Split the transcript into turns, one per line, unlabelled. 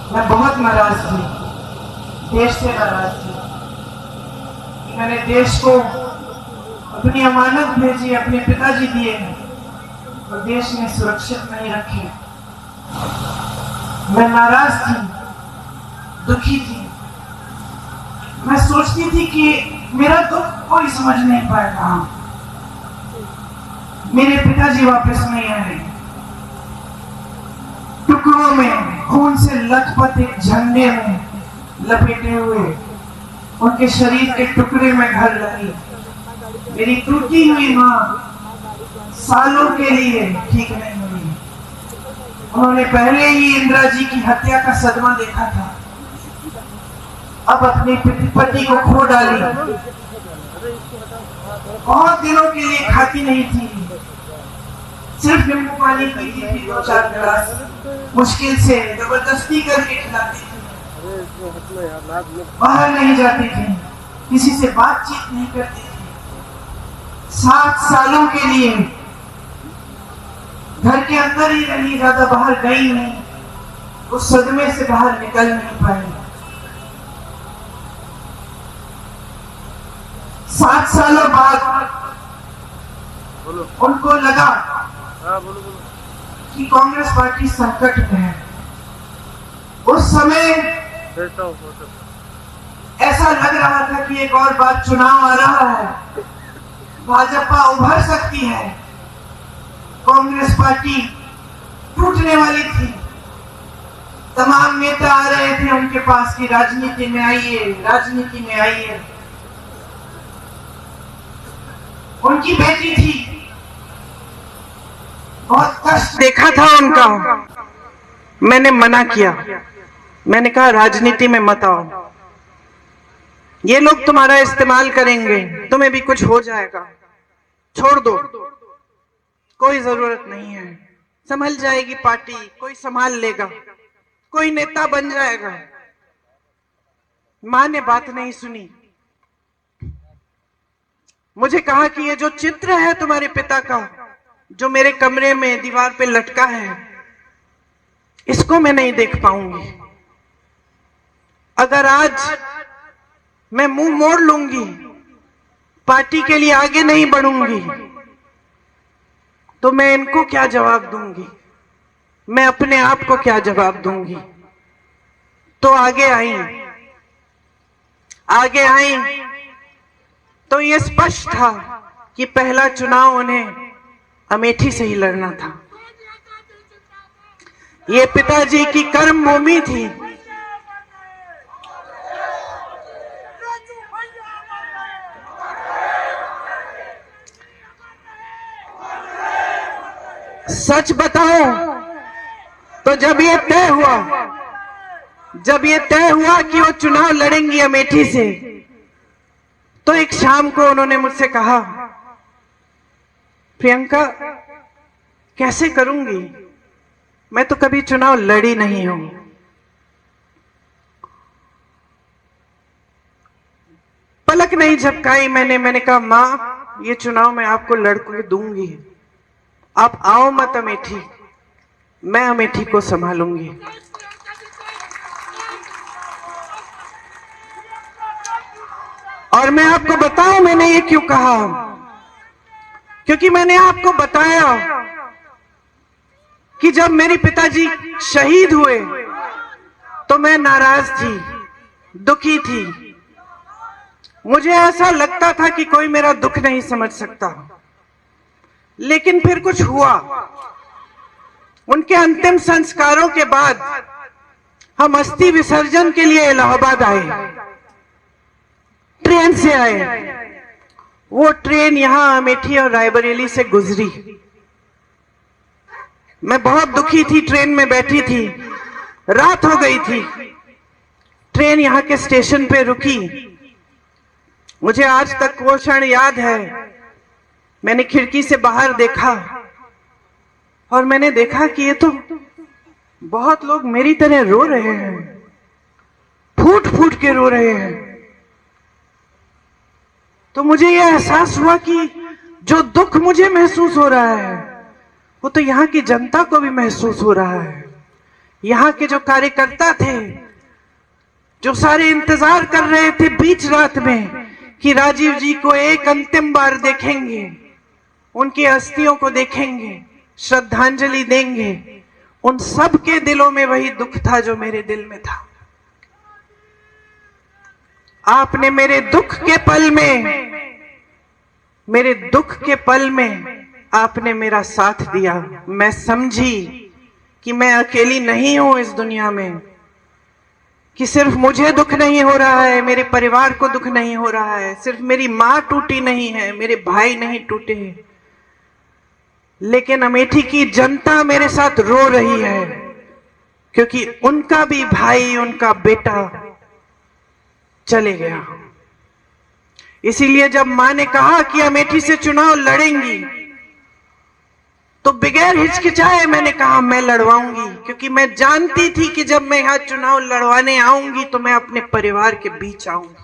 मैं बहुत नाराज थी, देश से नाराज थी। मैंने देश को अपनी अमानत भेजी, अपने पिताजी दिए और देश ने सुरक्षित नहीं रखे। मैं नाराज थी, दुखी थी। मैं सोचती थी कि मेरा दुख कोई समझ नहीं पाएगा। मेरे पिताजी वापस नहीं आए। टुकड़ों में खून से लथपथ एक झंडे में लपेटे हुए उनके शरीर के टुकड़े में घर लगी। मेरी टूटी हुई माँ सालों के लिए ठीक नहीं हुई। उन्होंने पहले ही इंदिरा जी की हत्या का सदमा देखा था, अब अपने पति को खो डाली। बहुत दिनों के लिए खाती नहीं थी, सिर्फ नींबू पानी पीती थी, 2-4 गिलास, मुश्किल से जबरदस्ती करके खिलाती थी। बाहर नहीं जाती थी, किसी से बातचीत नहीं करती थी। 7 सालों के लिए घर के अंदर ही रही, ज्यादा बाहर गई नहीं। उस सदमे से बाहर निकल नहीं पाई। 7 सालों बाद उनको लगा कि कांग्रेस पार्टी संकट में है। उस समय ऐसा लग रहा था कि एक और बार चुनाव आ रहा है, भाजपा उभर सकती है। कांग्रेस पार्टी टूटने वाली थी। तमाम नेता आ रहे थे उनके पास कि राजनीति में आइए, राजनीति में आइए। उनकी बेटी थी, बहुत कष्ट देखा था उनका। मैंने मना किया, मैंने कहा राजनीति में मत आओ, ये लोग तुम्हारा इस्तेमाल करेंगे, तुम्हें भी कुछ हो जाएगा, छोड़ दो, कोई जरूरत नहीं है, संभल जाएगी पार्टी, कोई संभाल लेगा, कोई नेता बन जाएगा। मां ने बात नहीं सुनी। मुझे कहा कि ये जो चित्र है तुम्हारे पिता का, जो मेरे कमरे में दीवार पे लटका है, इसको मैं नहीं देख पाऊंगी। अगर आज मैं मुंह मोड़ लूंगी, पार्टी के लिए आगे नहीं बढ़ूंगी, तो मैं इनको क्या जवाब दूंगी, मैं अपने आप को क्या जवाब दूंगी। तो आगे आई तो ये स्पष्ट था कि पहला चुनाव उन्हें अमेठी से ही लड़ना था। ये पिताजी की कर्म भूमि थी। सच बताओ तो जब ये तय हुआ कि वो चुनाव लड़ेंगी अमेठी से, तो एक शाम को उन्होंने मुझसे कहा, प्रियंका कैसे करूंगी, मैं तो कभी चुनाव लड़ी नहीं हूं। पलक नहीं झपकाई मैंने कहा मां, ये चुनाव मैं आपको लड़के दूंगी, आप आओ मत अमेठी, मैं अमेठी को संभालूंगी। और मैं आपको बताऊं मैंने ये क्यों कहा, क्योंकि मैंने आपको बताया कि जब मेरे पिताजी शहीद हुए तो मैं नाराज थी, दुखी थी। मुझे ऐसा लगता था कि कोई मेरा दुख नहीं समझ सकता। लेकिन फिर कुछ हुआ। उनके अंतिम संस्कारों के बाद हम अस्थि विसर्जन के लिए इलाहाबाद आए, ट्रेन से आए। वो ट्रेन यहां अमेठी और रायबरेली से गुजरी। मैं बहुत दुखी थी, ट्रेन में बैठी थी, रात हो गई थी। ट्रेन यहां के स्टेशन पे रुकी। मुझे आज तक वो क्षण याद है। मैंने खिड़की से बाहर देखा और मैंने देखा कि ये तो बहुत लोग मेरी तरह रो रहे हैं, फूट फूट के रो रहे हैं। तो मुझे यह एहसास हुआ कि जो दुख मुझे महसूस हो रहा है वो तो यहाँ की जनता को भी महसूस हो रहा है। यहाँ के जो कार्यकर्ता थे, जो सारे इंतजार कर रहे थे बीच रात में कि राजीव जी को एक अंतिम बार देखेंगे, उनकी अस्थियों को देखेंगे, श्रद्धांजलि देंगे, उन सब के दिलों में वही दुख था जो मेरे दिल में था। आपने मेरे दुख के पल में आपने मेरा साथ दिया। मैं समझी कि मैं अकेली नहीं हूं इस दुनिया में, कि सिर्फ मुझे दुख नहीं हो रहा है, मेरे परिवार को दुख नहीं हो रहा है, सिर्फ मेरी मां टूटी नहीं है, मेरे भाई नहीं टूटे हैं, लेकिन अमेठी की जनता मेरे साथ रो रही है, क्योंकि उनका भी भाई, उनका बेटा चले गया। इसीलिए जब मां ने कहा कि अमेठी से चुनाव लड़ेंगी, तो बगैर हिचकिचाए मैंने कहा मैं लड़वाऊंगी, क्योंकि मैं जानती थी कि जब मैं यहां चुनाव लड़वाने आऊंगी तो मैं अपने परिवार के बीच आऊंगी।